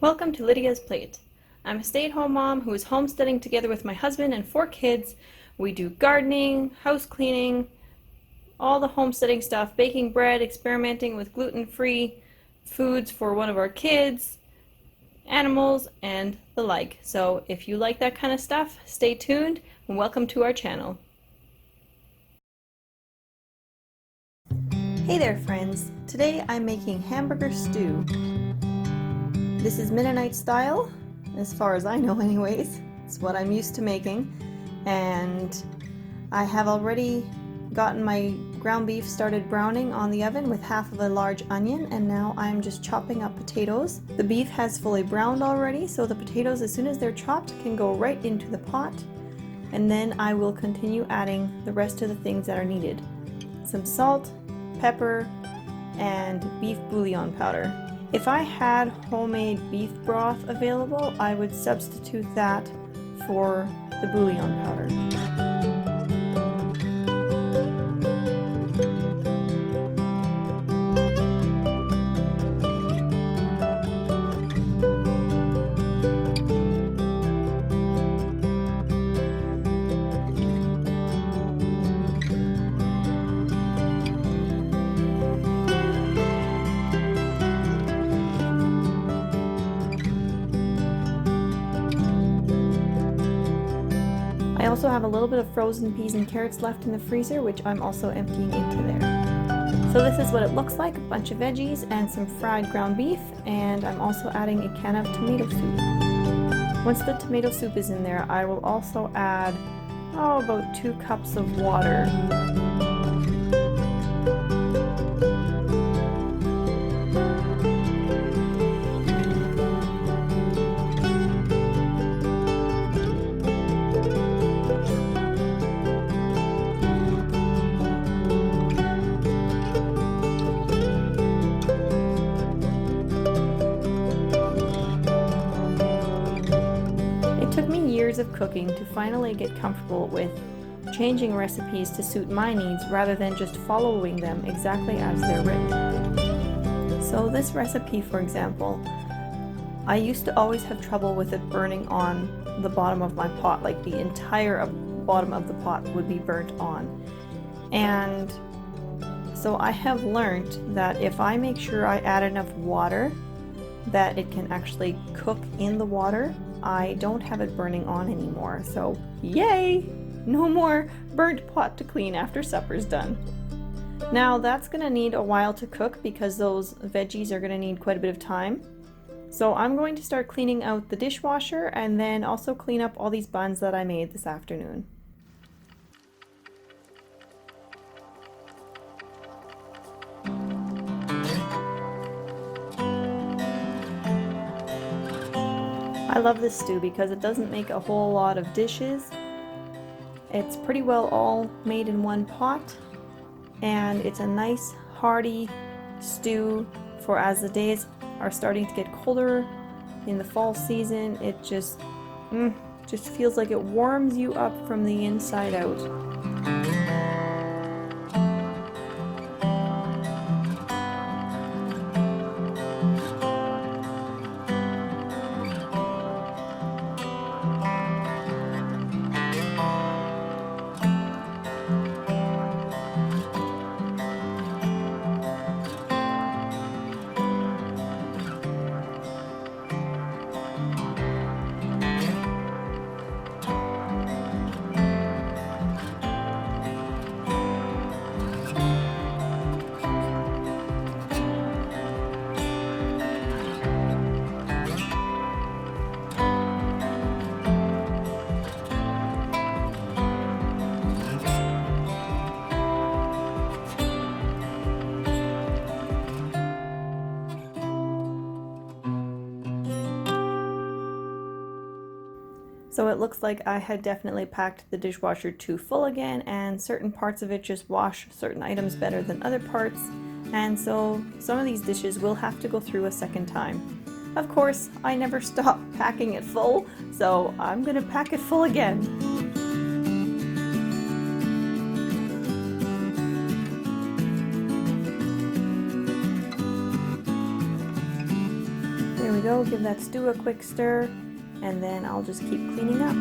Welcome to Lydia's Plate. I'm a stay-at-home mom who is homesteading together with my husband and 4 kids. We do gardening, house cleaning, all the homesteading stuff, baking bread, experimenting with gluten-free foods for one of our kids, animals, and the like. So if you like that kind of stuff, stay tuned and welcome to our channel. Hey there friends! Today I'm making Hamburger Stew. This is Mennonite style, as far as I know anyways. It's what I'm used to making. And I have already gotten my ground beef started browning on the oven with half of a large onion, and now I'm just chopping up potatoes. The beef has fully browned already, so the potatoes, as soon as they're chopped, can go right into the pot. And then I will continue adding the rest of the things that are needed. Some salt, pepper, and beef bouillon powder. If I had homemade beef broth available, I would substitute that for the bouillon powder. I also have a little bit of frozen peas and carrots left in the freezer, which I'm also emptying into there. So this is what it looks like, a bunch of veggies and some fried ground beef, and I'm also adding a can of tomato soup. Once the tomato soup is in there, I will also add, about 2 cups of water. It took me years of cooking to finally get comfortable with changing recipes to suit my needs rather than just following them exactly as they're written. So this recipe, for example, I used to always have trouble with it burning on the bottom of my pot, like the entire bottom of the pot would be burnt on. And so I have learned that if I make sure I add enough water that it can actually cook in the water, I don't have it burning on anymore. So yay! No more burnt pot to clean after supper's done. Now that's gonna need a while to cook because those veggies are gonna need quite a bit of time. So I'm going to start cleaning out the dishwasher and then also clean up all these buns that I made this afternoon. I love this stew because it doesn't make a whole lot of dishes. It's pretty well all made in one pot, and it's a nice hearty stew for as the days are starting to get colder in the fall season. It just feels like it warms you up from the inside out. So it looks like I had definitely packed the dishwasher too full again, and certain parts of it just wash certain items better than other parts, and so some of these dishes will have to go through a second time. Of course, I never stop packing it full, so I'm gonna pack it full again. we go, give that stew a quick stir, and then I'll just keep cleaning up.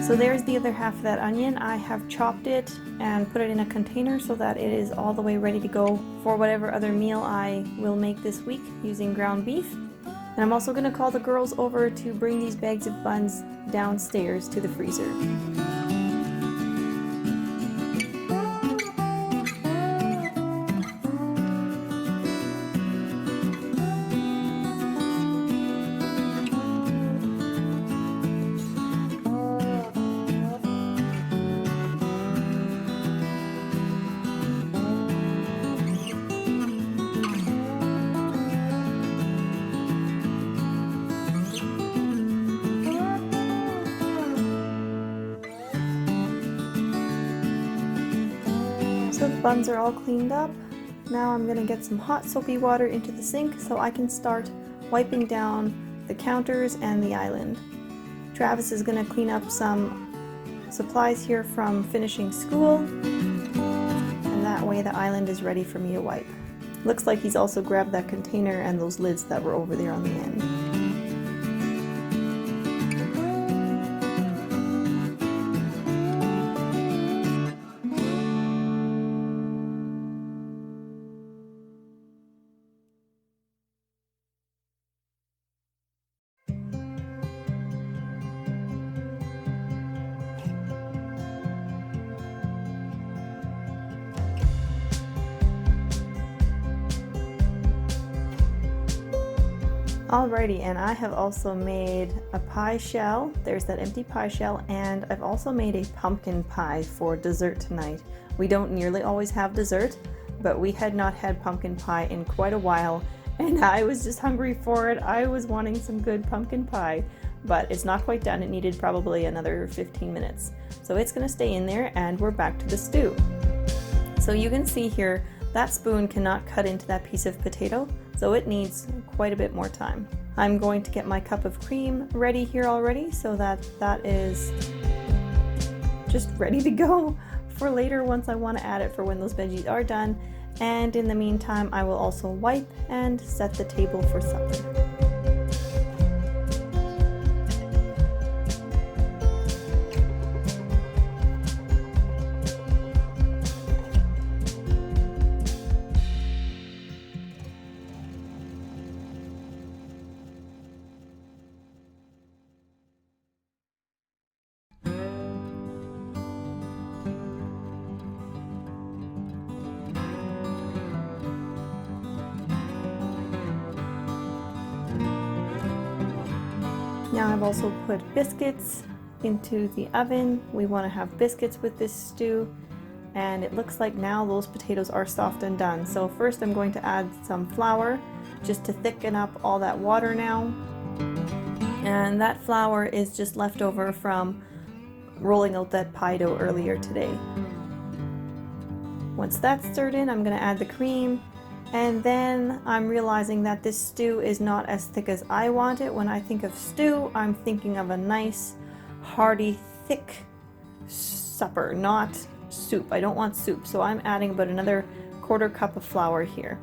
So there's the other half of that onion. I have chopped it and put it in a container so that it is all the way ready to go for whatever other meal I will make this week using ground beef. And I'm also going to call the girls over to bring these bags of buns downstairs to the freezer. So the buns are all cleaned up. Now I'm going to get some hot soapy water into the sink so I can start wiping down the counters and the island. Travis is going to clean up some supplies here from finishing school, and that way the island is ready for me to wipe. Looks like he's also grabbed that container and those lids that were over there on the end. Alrighty, and I have also made a pie shell. There's that empty pie shell, and I've also made a pumpkin pie for dessert tonight. We don't nearly always have dessert, but we had not had pumpkin pie in quite a while, and I was just hungry for it. I was wanting some good pumpkin pie, but it's not quite done. It needed probably another 15 minutes. So it's gonna stay in there, and we're back to the stew. So you can see here, that spoon cannot cut into that piece of potato, so it needs quite a bit more time. I'm going to get my cup of cream ready here already so that is just ready to go for later once I want to add it for when those veggies are done. And in the meantime, I will also wipe and set the table for supper. Now I've also put biscuits into the oven. We want to have biscuits with this stew, and it looks like now those potatoes are soft and done. So first I'm going to add some flour just to thicken up all that water now. And that flour is just left over from rolling out that pie dough earlier today. Once that's stirred in, I'm going to add the cream. And then I'm realizing that this stew is not as thick as I want it. When I think of stew, I'm thinking of a nice, hearty, thick supper, not soup. I don't want soup, so I'm adding about another quarter cup of flour here.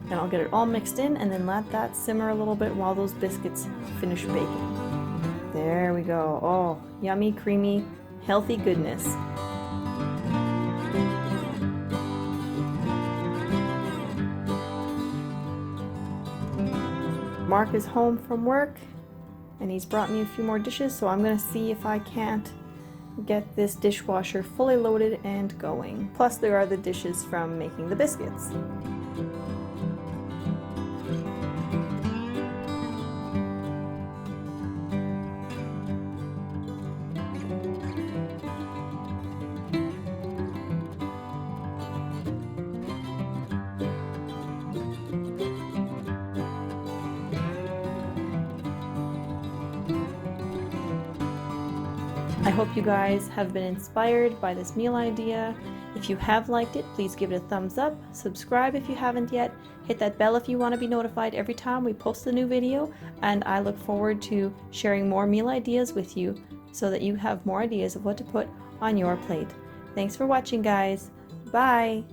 And I'll get it all mixed in and then let that simmer a little bit while those biscuits finish baking. There we go. Oh, yummy, creamy, healthy goodness. Mark is home from work and he's brought me a few more dishes, so I'm going to see if I can't get this dishwasher fully loaded and going. Plus there are the dishes from making the biscuits. I hope you guys have been inspired by this meal idea. If you have liked it, please give it a thumbs up, subscribe if you haven't yet, hit that bell if you want to be notified every time we post a new video, and I look forward to sharing more meal ideas with you so that you have more ideas of what to put on your plate. Thanks for watching, guys. Bye!